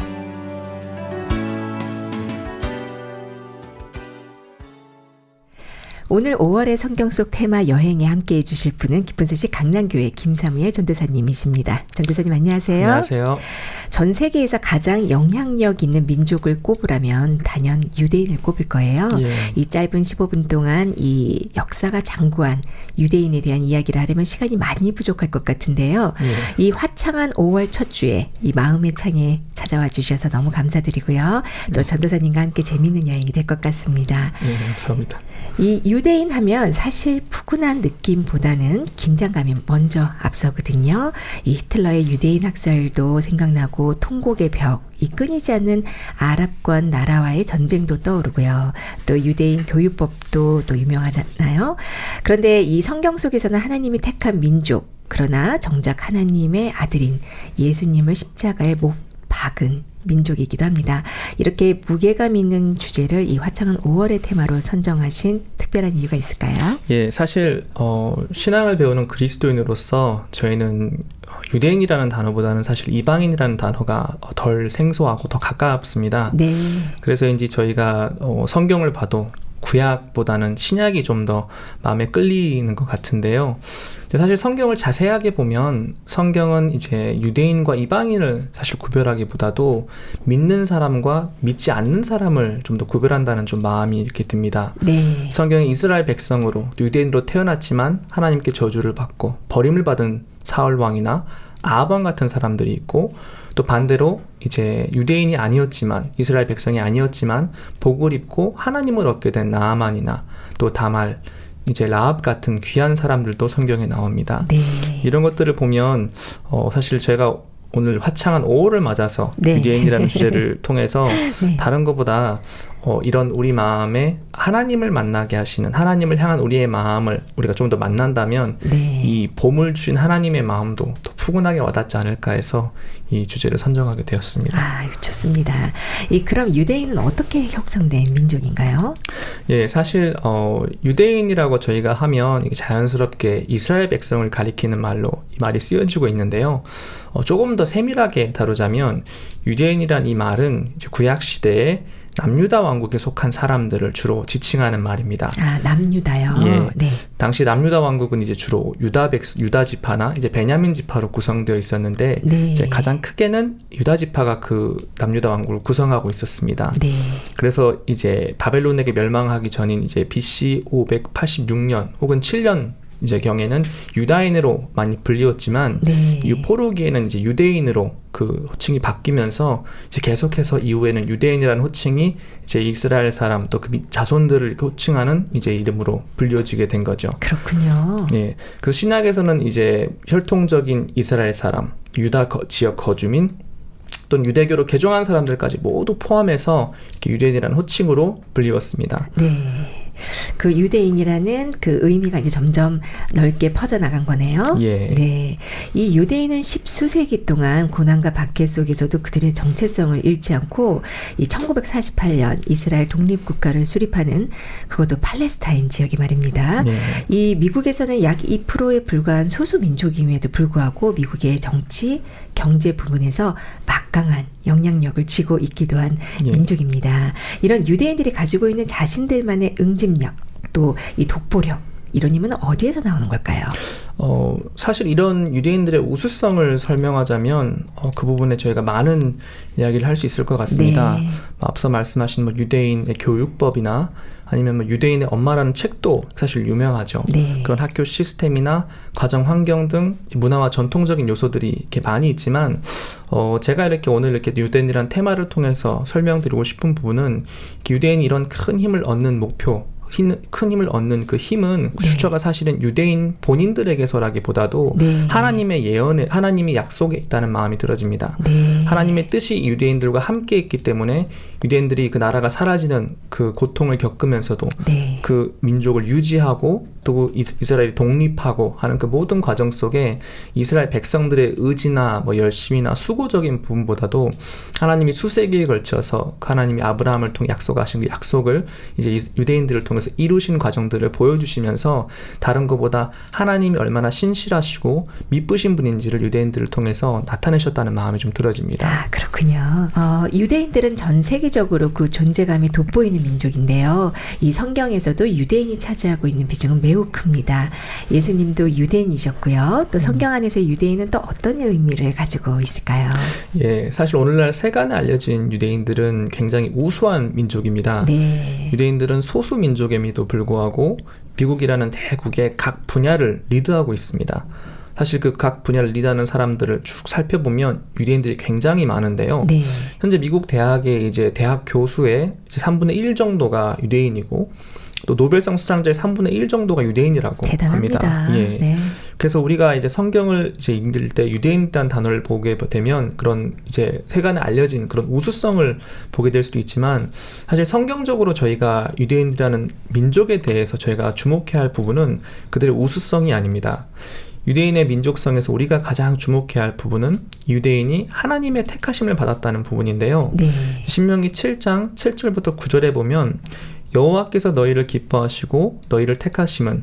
오늘 5월의 성경 속 테마 여행에 함께해 주실 분은 기쁜 소식 강남교회 김사무엘 전도사님이십니다. 전도사님 안녕하세요. 안녕하세요. 전 세계에서 가장 영향력 있는 민족을 꼽으라면 단연 유대인을 꼽을 거예요. 예. 이 짧은 15분 동안 이 역사가 장구한 유대인에 대한 이야기를 하려면 시간이 많이 부족할 것 같은데요. 예. 이 화창한 5월 첫 주에 이 마음의 창에 찾아와 주셔서 너무 감사드리고요. 또 전도사님과 함께 재미있는 여행이 될 것 같습니다. 예, 감사합니다. 이 유대인 하면 사실 푸근한 느낌보다는 긴장감이 먼저 앞서거든요. 이 히틀러의 유대인 학살도 생각나고 통곡의 벽, 이 끊이지 않는 아랍권 나라와의 전쟁도 떠오르고요. 또 유대인 교육법도 또 유명하잖아요. 그런데 이 성경 속에서는 하나님이 택한 민족, 그러나 정작 하나님의 아들인 예수님을 십자가에 못 박은 민족이기도 합니다. 이렇게 무게감 있는 주제를 이 화창한 5월의 테마로 선정하신 특별한 이유가 있을까요? 예, 사실 신앙을 배우는 그리스도인으로서 저희는 유대인이라는 단어보다는 사실 이방인이라는 단어가 덜 생소하고 더 가깝습니다. 네. 그래서인지 저희가 성경을 봐도 구약보다는 신약이 좀 더 마음에 끌리는 것 같은데요. 근데 사실 성경을 자세하게 보면 성경은 이제 유대인과 이방인을 사실 구별하기보다도 믿는 사람과 믿지 않는 사람을 좀 더 구별한다는 좀 마음이 이렇게 듭니다. 네. 성경은 이스라엘 백성으로 유대인으로 태어났지만 하나님께 저주를 받고 버림을 받은 사울 왕이나 아합 왕 같은 사람들이 있고, 또 반대로 이제 유대인이 아니었지만 이스라엘 백성이 아니었지만 복을 입고 하나님을 얻게 된 나아만이나 또 다말, 이제 라합 같은 귀한 사람들도 성경에 나옵니다. 네. 이런 것들을 보면 사실 제가 오늘 화창한 5월을 맞아서 네. 유대인이라는 주제를 통해서 네. 다른 것보다 이런 우리 마음에 하나님을 만나게 하시는, 하나님을 향한 우리의 마음을 우리가 좀 더 만난다면 네. 이 봄을 주신 하나님의 마음도 더 푸근하게 와닿지 않을까 해서 이 주제를 선정하게 되었습니다. 아, 좋습니다. 그럼 유대인은 어떻게 형성된 민족인가요? 예, 사실 유대인이라고 저희가 하면 이게 자연스럽게 이스라엘 백성을 가리키는 말로 이 말이 쓰여지고 있는데요. 조금 더 세밀하게 다루자면 유대인이란 이 말은 이제 구약 시대에 남유다 왕국에 속한 사람들을 주로 지칭하는 말입니다. 아, 남유다요. 예. 네. 당시 남유다 왕국은 이제 주로 유다 지파나 이제 베냐민 지파로 구성되어 있었는데, 네. 이제 가장 크게는 유다 지파가 그 남유다 왕국을 구성하고 있었습니다. 네. 그래서 이제 바벨론에게 멸망하기 전인 이제 BC 586년 혹은 7년 이제 경에는 유다인으로 많이 불리웠지만 네. 이 포로기에는 이제 유대인으로 그 호칭이 바뀌면서 이제 계속해서 이후에는 유대인이라는 호칭이 이제 이스라엘 사람 또 그 자손들을 호칭하는 이제 이름으로 불려지게 된 거죠. 그렇군요. 예. 그래서 신약에서는 이제 혈통적인 이스라엘 사람, 유다 지역 거주민, 또는 유대교로 개종한 사람들까지 모두 포함해서 이렇게 유대인이라는 호칭으로 불리웠습니다. 네. 그 유대인이라는 그 의미가 이제 점점 넓게 퍼져나간 거네요. 예. 네. 이 유대인은 십수세기 동안 고난과 박해 속에서도 그들의 정체성을 잃지 않고 이 1948년 이스라엘 독립국가를 수립하는 그것도 팔레스타인 지역이 말입니다. 예. 이 미국에서는 약 2%에 불과한 소수 민족임에도 불구하고 미국의 정치, 경제 부분에서 막강한 영향력을 쥐고 있기도 한 예. 민족입니다. 이런 유대인들이 가지고 있는 자신들만의 응집력, 또 이 독보력, 이런 힘은 어디에서 나오는 걸까요? 사실 이런 유대인들의 우수성을 설명하자면 그 부분에 저희가 많은 이야기를 할 수 있을 것 같습니다. 네. 앞서 말씀하신 뭐 유대인의 교육법이나 아니면 뭐 유대인의 엄마라는 책도 사실 유명하죠. 네. 그런 학교 시스템이나 가정 환경 등 문화와 전통적인 요소들이 이렇게 많이 있지만 제가 이렇게 오늘 이렇게 유대인이라는 테마를 통해서 설명드리고 싶은 부분은 유대인이 이런 큰 힘을 얻는 목표, 큰 힘을 얻는 그 힘은 출처가 사실은 유대인 본인들에게서라기보다도 네. 하나님의 예언에, 하나님의 약속에 있다는 마음이 들어집니다. 네. 하나님의 뜻이 유대인들과 함께 있기 때문에 유대인들이 그 나라가 사라지는 그 고통을 겪으면서도 네. 그 민족을 유지하고 또 이스라엘이 독립하고 하는 그 모든 과정 속에 이스라엘 백성들의 의지나 뭐 열심이나 수고적인 부분보다도 하나님이 수세기에 걸쳐서 하나님이 아브라함을 통해 약속하신 그 약속을 이제 유대인들을 통해서 이루신 과정들을 보여주시면서 다른 것보다 하나님이 얼마나 신실하시고 미쁘신 분인지를 유대인들을 통해서 나타내셨다는 마음이 좀 들어집니다. 아, 그렇군요. 유대인들은 전 세계적으로 그 존재감이 돋보이는 민족인데요. 이 성경에서도 유대인이 차지하고 있는 비중은 매우 큽니다. 예수님도 유대인이셨고요. 또 성경 안에서 유대인은 또 어떤 의미를 가지고 있을까요? 예, 사실 오늘날 세간에 알려진 유대인들은 굉장히 우수한 민족입니다. 네. 유대인들은 소수 민족임에도 불구하고 미국이라는 대국의 각 분야를 리드하고 있습니다. 사실 그 각 분야를 리드하는 사람들을 쭉 살펴보면 유대인들이 굉장히 많은데요. 네. 현재 미국 대학의 이제 대학 교수의 이제 3분의 1 정도가 유대인이고 또 노벨상 수상자의 3분의 1 정도가 유대인이라고 대단합니다. 합니다. 예. 네. 그래서 우리가 이제 성경을 이제 읽을 때 유대인이라는 단어를 보게 되면 그런 이제 세간에 알려진 그런 우수성을 보게 될 수도 있지만 사실 성경적으로 저희가 유대인이라는 민족에 대해서 저희가 주목해야 할 부분은 그들의 우수성이 아닙니다. 유대인의 민족성에서 우리가 가장 주목해야 할 부분은 유대인이 하나님의 택하심을 받았다는 부분인데요. 네. 신명기 7장 7절부터 9절에 보면 여호와께서 너희를 기뻐하시고 너희를 택하심은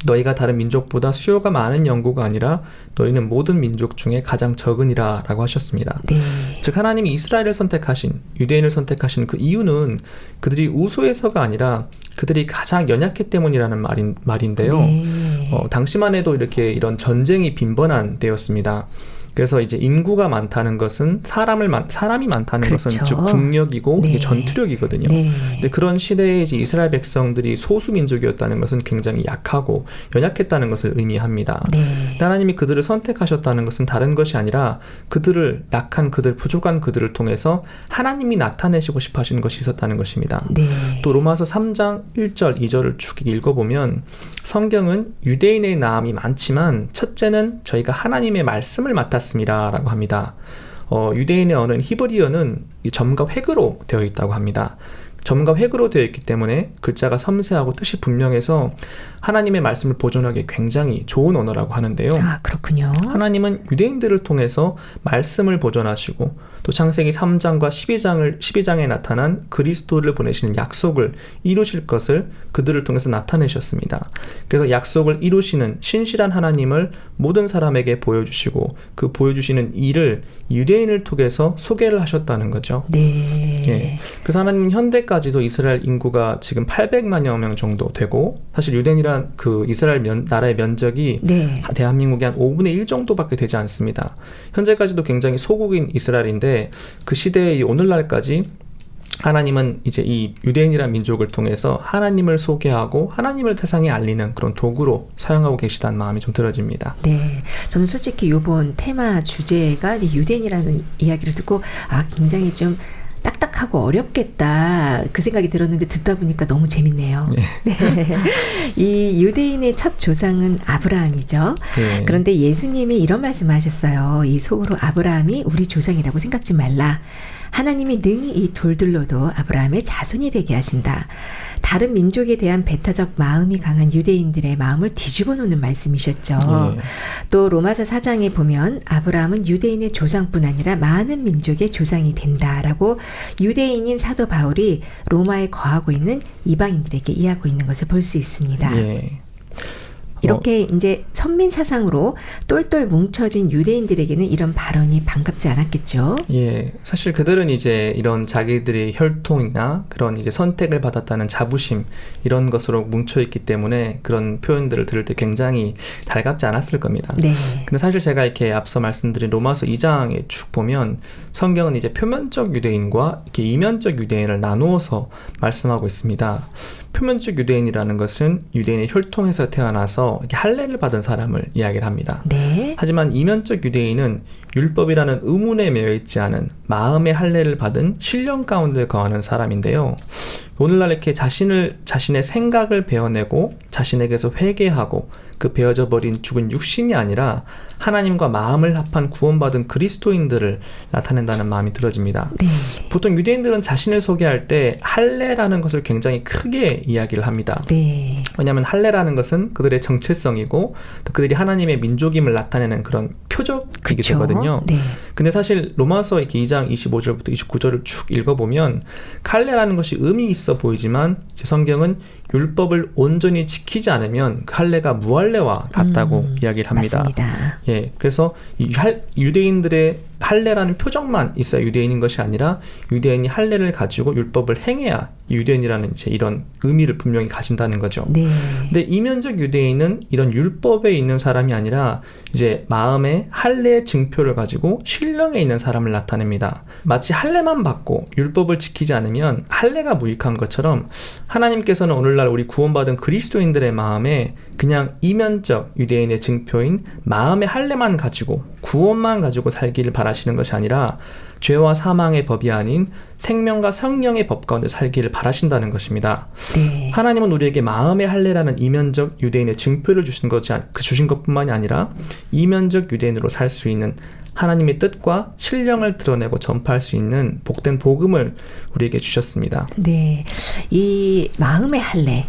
너희가 다른 민족보다 수요가 많은 영구가 아니라 너희는 모든 민족 중에 가장 적으니라 라고 하셨습니다. 네. 즉 하나님이 이스라엘을 선택하신 유대인을 선택하신 그 이유는 그들이 우수해서가 아니라 그들이 가장 연약했기 때문이라는 말인데요. 네. 당시만 해도 이렇게 이런 전쟁이 빈번한 때였습니다. 그래서 이제 인구가 많다는 것은 사람이 많다는 그렇죠. 것은 즉 국력이고 네. 이게 전투력이거든요. 네. 근데 그런 시대에 이제 이스라엘 백성들이 소수 민족이었다는 것은 굉장히 약하고 연약했다는 것을 의미합니다. 네. 하나님이 그들을 선택하셨다는 것은 다른 것이 아니라 그들을 약한 그들 부족한 그들을 통해서 하나님이 나타내시고 싶어 하시는 것이 있었다는 것입니다. 네. 또 로마서 3장 1절 2절을 쭉 읽어보면 성경은 유대인의 나음이 많지만 첫째는 저희가 하나님의 말씀을 맡았습니다 라고 합니다. 유대인의 언어인 히브리어는 점과 획으로 되어 있다고 합니다. 점과 획으로 되어 있기 때문에 글자가 섬세하고 뜻이 분명해서 하나님의 말씀을 보존하기 굉장히 좋은 언어라고 하는데요. 아, 그렇군요. 하나님은 유대인들을 통해서 말씀을 보존하시고 또 창세기 3장과 12장에 나타난 그리스도를 보내시는 약속을 이루실 것을 그들을 통해서 나타내셨습니다. 그래서 약속을 이루시는 신실한 하나님을 모든 사람에게 보여주시고 그 보여주시는 일을 유대인을 통해서 소개를 하셨다는 거죠. 네. 예. 그래서 하나님은 현대까지도 이스라엘 인구가 지금 800만여 명 정도 되고 사실 유대인이란 그 이스라엘 나라의 면적이 네. 대한민국의 한 5분의 1 정도밖에 되지 않습니다. 현재까지도 굉장히 소국인 이스라엘인데 그 시대의 오늘날까지 하나님은 이제 이 유대인이라는 민족을 통해서 하나님을 소개하고 하나님을 세상에 알리는 그런 도구로 사용하고 계시다는 마음이 좀 들어집니다. 네, 저는 솔직히 이번 테마 주제가 이제 유대인이라는 이야기를 듣고 굉장히 좀 딱딱하고 어렵겠다 그 생각이 들었는데 듣다 보니까 너무 재밌네요. 네. 이 유대인의 첫 조상은 아브라함이죠. 네. 그런데 예수님이 이런 말씀하셨어요. 이 속으로 아브라함이 우리 조상이라고 생각지 말라. 하나님이 능히 이 돌들로도 아브라함의 자손이 되게 하신다. 다른 민족에 대한 배타적 마음이 강한 유대인들의 마음을 뒤집어 놓는 말씀이셨죠. 네. 또 로마서 4장에 보면 아브라함은 유대인의 조상뿐 아니라 많은 민족의 조상이 된다라고 유대인인 사도 바울이 로마에 거하고 있는 이방인들에게 이해하고 있는 것을 볼 수 있습니다. 예. 이렇게 이제 선민 사상으로 똘똘 뭉쳐진 유대인들에게는 이런 발언이 반갑지 않았겠죠. 예, 사실 그들은 이제 이런 자기들의 혈통이나 그런 이제 선택을 받았다는 자부심 이런 것으로 뭉쳐있기 때문에 그런 표현들을 들을 때 굉장히 달갑지 않았을 겁니다. 네. 근데 사실 제가 이렇게 앞서 말씀드린 로마서 2장에 쭉 보면 성경은 이제 표면적 유대인과 이렇게 이면적 유대인을 나누어서 말씀하고 있습니다. 표면적 유대인이라는 것은 유대인의 혈통에서 태어나서 이렇게 할례를 받은 사람을 이야기를 합니다. 네. 하지만 이면적 유대인은 율법이라는 의문에 매여 있지 않은 마음의 할례를 받은 신령 가운데 거하는 사람인데요. 오늘날 이렇게 자신의 생각을 베어내고 자신에게서 회개하고 그 베어져 버린 죽은 육신이 아니라 하나님과 마음을 합한 구원받은 그리스도인들을 나타낸다는 마음이 들어집니다. 네. 보통 유대인들은 자신을 소개할 때 할례라는 것을 굉장히 크게 이야기를 합니다. 네. 왜냐하면 할례라는 것은 그들의 정체성이고 또 그들이 하나님의 민족임을 나타내는 그런 표적이기 그쵸? 되거든요. 네. 근데 사실 로마서 이렇게 2장 25절부터 29절을 쭉 읽어보면 할례라는 것이 의미 있어 보이지만 성경은 율법을 온전히 지키지 않으면 그 할례가 무할례와 같다고 이야기를 합니다. 맞습니다. 예, 그래서 유대인들의 할례라는 표적만 있어야 유대인인 것이 아니라 유대인이 할례를 가지고 율법을 행해야 유대인이라는 이제 이런 의미를 분명히 가진다는 거죠. 네. 근데 이면적 유대인은 이런 율법에 있는 사람이 아니라 이제 마음의 할례의 증표를 가지고 신령에 있는 사람을 나타냅니다. 마치 할례만 받고 율법을 지키지 않으면 할례가 무익한 것처럼 하나님께서는 오늘날 우리 구원받은 그리스도인들의 마음에 그냥 이면적 유대인의 증표인 마음의 할례만 가지고 구원만 가지고 살기를 바라시는 것이 아니라 죄와 사망의 법이 아닌 생명과 성령의 법 가운데 살기를 바라신다는 것입니다. 네. 하나님은 우리에게 마음의 할례라는 이면적 유대인의 증표를 주신 것뿐만이 아니라 이면적 유대인으로 살 수 있는 하나님의 뜻과 신령을 드러내고 전파할 수 있는 복된 복음을 우리에게 주셨습니다. 네. 이 마음의 할례.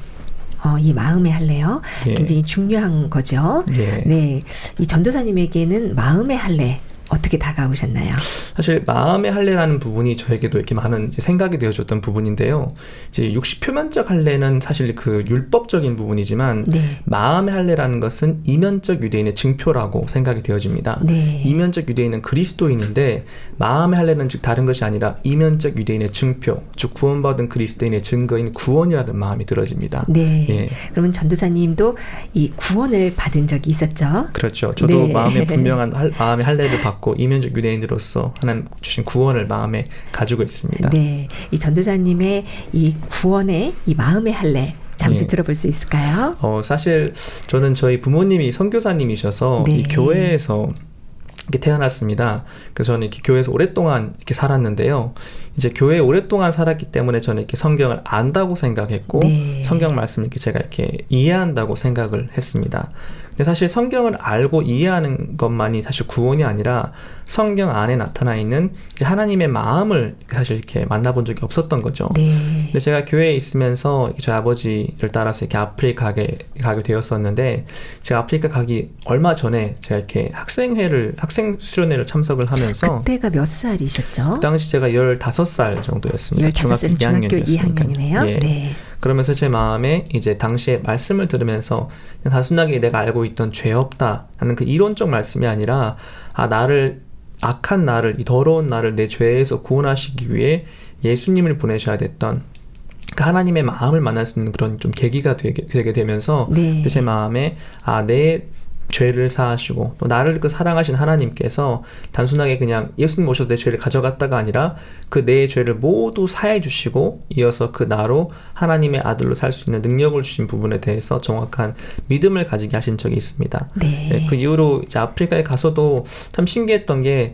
이 마음의 할례요. 예. 굉장히 중요한 거죠. 예. 네. 이 전도사님에게는 마음의 할례 어떻게 다가오셨나요? 사실 마음의 할례라는 부분이 저에게도 이렇게 많은 이제 생각이 되어줬던 부분인데요. 이제 육시 표면적 할례는 사실 그 율법적인 부분이지만 네. 마음의 할례라는 것은 이면적 유대인의 증표라고 생각이 되어집니다. 네. 이면적 유대인은 그리스도인인데 마음의 할례는 즉 다른 것이 아니라 이면적 유대인의 증표, 즉 구원받은 그리스도인의 증거인 구원이라는 마음이 들어집니다. 네. 예. 그러면 전도사님도 이 구원을 받은 적이 있었죠? 그렇죠. 저도 네. 마음에 분명한 마음의 할례를 받고 이면적 유대인으로서 하나님 주신 구원을 마음에 가지고 있습니다. 네. 이 전도사님의 이 구원의 이 마음의 할례 잠시 네. 들어볼 수 있을까요? 사실 저는 저희 부모님이 선교사님이셔서 네. 이 교회에서 이렇게 태어났습니다. 그래서 저는 이렇게 교회에서 오랫동안 이렇게 살았는데요. 이제 교회에 오랫동안 살았기 때문에 저는 이렇게 성경을 안다고 생각했고 네. 성경 말씀을 이렇게 제가 이렇게 이해한다고 생각을 했습니다. 근데 사실 성경을 알고 이해하는 것만이 사실 구원이 아니라 성경 안에 나타나 있는 이제 하나님의 마음을 사실 이렇게 만나본 적이 없었던 거죠. 네. 근데 제가 교회에 있으면서 저희 아버지를 따라서 이렇게 아프리카 가게 되었었는데 제가 아프리카 가기 얼마 전에 제가 이렇게 학생 수련회를 참석을 하면서 그때가 몇 살이셨죠? 그 당시 제가 15살 정도였습니다. 15살은 중학교 2학년이네요. 예. 네. 그러면서 제 마음에 이제 당시에 말씀을 들으면서 그냥 단순하게 내가 알고 있던 죄 없다라는 그 이론적 말씀이 아니라 악한 나를, 이 더러운 나를 내 죄에서 구원하시기 위해 예수님을 보내셔야 됐던 그 하나님의 마음을 만날 수 있는 그런 좀 계기가 되게 되면서 네. 제 마음에 내 죄를 사하시고 또 나를 그 사랑하신 하나님께서 단순하게 그냥 예수님 오셔서 내 죄를 가져갔다가 아니라 그 내 죄를 모두 사해 주시고 이어서 그 나로 하나님의 아들로 살 수 있는 능력을 주신 부분에 대해서 정확한 믿음을 가지게 하신 적이 있습니다. 네. 그 이후로 이제 아프리카에 가서도 참 신기했던 게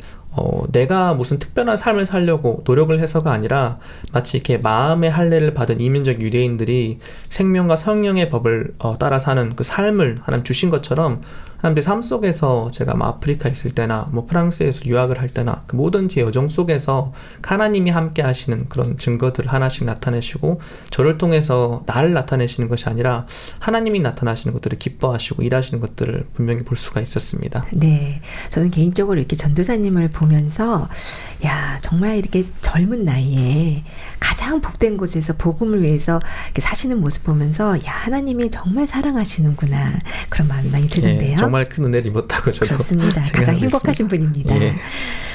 내가 무슨 특별한 삶을 살려고 노력을 해서가 아니라 마치 이렇게 마음의 할례를 받은 이민족 유대인들이 생명과 성령의 법을 따라 사는 그 삶을 하나님 주신 것처럼 하나님의 삶 속에서 제가 아프리카에 있을 때나 프랑스에서 유학을 할 때나 그 모든 제 여정 속에서 하나님이 함께 하시는 그런 증거들을 하나씩 나타내시고 저를 통해서 나를 나타내시는 것이 아니라 하나님이 나타나시는 것들을 기뻐하시고 일하시는 것들을 분명히 볼 수가 있었습니다. 네. 저는 개인적으로 이렇게 전도사님을 보면서 야, 정말 이렇게 젊은 나이에 가장 복된 곳에서 복음을 위해서 이렇게 사시는 모습 보면서 야, 하나님이 정말 사랑하시는구나. 그런 마음이 많이 드는데요. 정말 큰 은혜를 입었다고 저도 그렇습니다. 가장 생각하고 행복하신 있습니다. 분입니다. 예.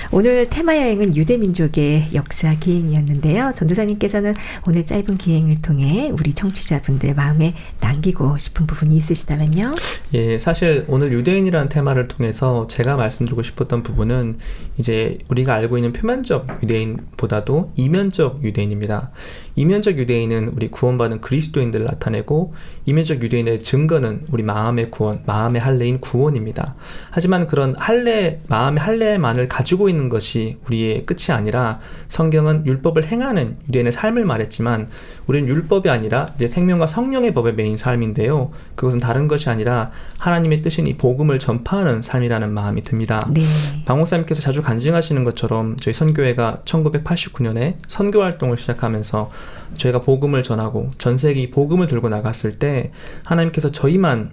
오늘 테마 여행은 유대민족의 역사 기행이었는데요. 전도사님께서는 오늘 짧은 기행을 통해 우리 청취자분들 마음에 남기고 싶은 부분이 있으시다면요? 예, 사실 오늘 유대인이라는 테마를 통해서 제가 말씀드리고 싶었던 부분은 이제 우리가 알고 있는 표면적 유대인보다도 이면적 유대인입니다. 이면적 유대인은 우리 구원받은 그리스도인들을 나타내고 이면적 유대인의 증거는 우리 마음의 구원, 마음의 할례인 구원입니다. 하지만 그런 할례, 마음의 할례만을 가지고 있는 것이 우리의 끝이 아니라 성경은 율법을 행하는 유대인의 삶을 말했지만 우리는 율법이 아니라 이제 생명과 성령의 법에 매인 삶인데요. 그것은 다른 것이 아니라 하나님의 뜻인 이 복음을 전파하는 삶이라는 마음이 듭니다. 네. 방목사님께서 자주 간증하시는 것처럼 저희 선교회가 1989년에 선교 활동을 시작하면서 저희가 복음을 전하고 전 세계 이 복음을 들고 나갔을 때 하나님께서 저희만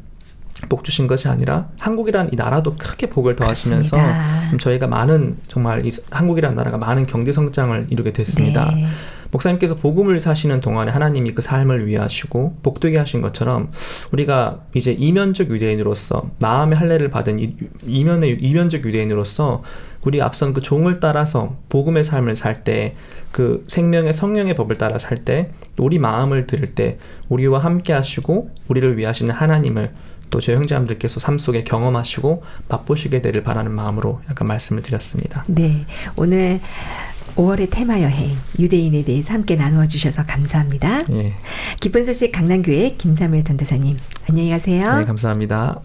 복 주신 것이 아니라 한국이라는 이 나라도 크게 복을 더하시면서 그렇습니다. 저희가 많은 정말 이 한국이라는 나라가 많은 경제 성장을 이루게 됐습니다. 네. 목사님께서 복음을 사시는 동안에 하나님이 그 삶을 위하시고 복되게 하신 것처럼 우리가 이제 이면적 유대인으로서 마음의 할례를 받은 이면적 유대인으로서 우리 앞선 그 종을 따라서 복음의 삶을 살 때 그 생명의 성령의 법을 따라 살 때 우리 마음을 들을 때 우리와 함께 하시고 우리를 위하시는 하나님을 또 제 형제자매들께서 삶 속에 경험하시고 맛보시게 되를 바라는 마음으로 약간 말씀을 드렸습니다. 네. 오늘 5월의 테마 여행 유대인에 대해서 함께 나누어 주셔서 감사합니다. 예, 기쁜 소식 강남교회 김사무엘 전도사님 안녕히 가세요. 네, 감사합니다.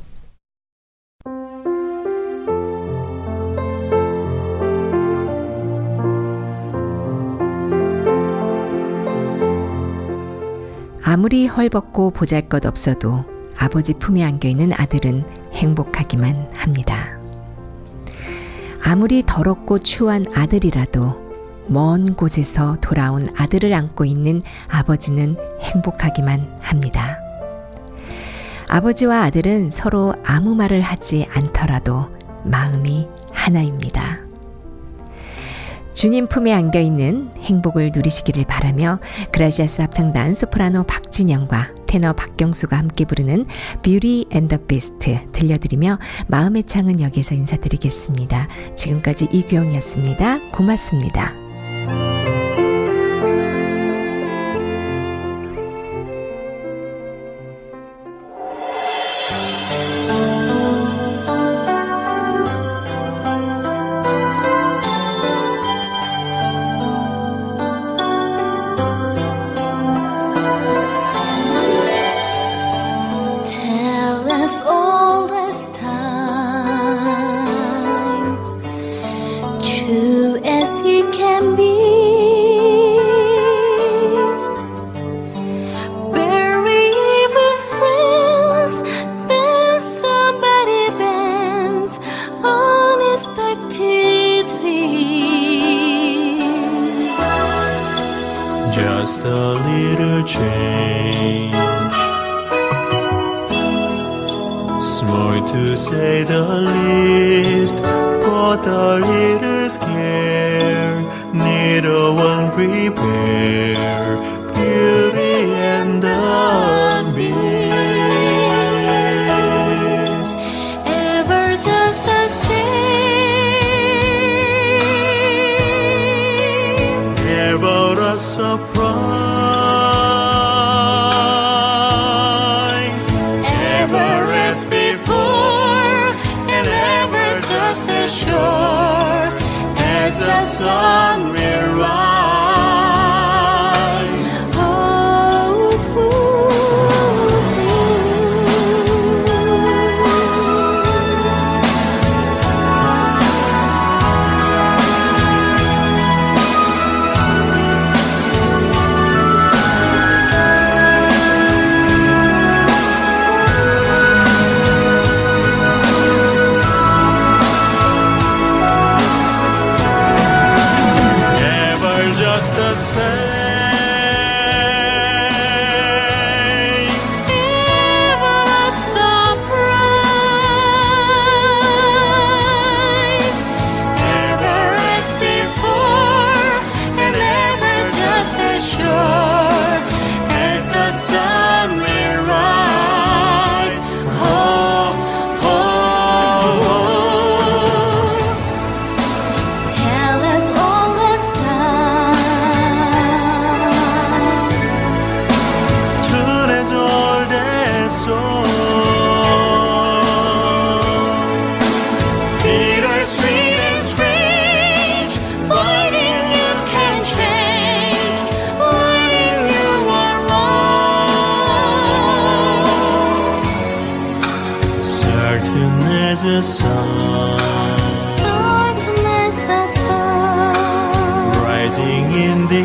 아무리 헐벗고 보잘것없어도 아버지 품에 안겨있는 아들은 행복하기만 합니다. 아무리 더럽고 추한 아들이라도 먼 곳에서 돌아온 아들을 안고 있는 아버지는 행복하기만 합니다. 아버지와 아들은 서로 아무 말을 하지 않더라도 마음이 하나입니다. 주님 품에 안겨있는 행복을 누리시기를 바라며 그라시아스 합창단 소프라노 박진영과 테너 박경수가 함께 부르는 뷰티 앤 더 비스트 들려드리며 마음의 창은 여기서 인사드리겠습니다. 지금까지 이규영이었습니다. 고맙습니다. Tell us all this time, true as he can be. Wherever friends, then somebody bends unexpectedly. Just a little change, small to say the least, but a little scare, neither one prepare, beauty and the beast. Ever just the same. Never a surprise, Ever as before. say. Ever a surprise, ever as before, and ever just as sure as the sun will rise. Oh, oh, oh. Tell us all this time. 전해져 올대소 Bitter, sweet, and strange. Fighting you can change. Fighting you are wrong. certain as a sun Certain as the sun rising in the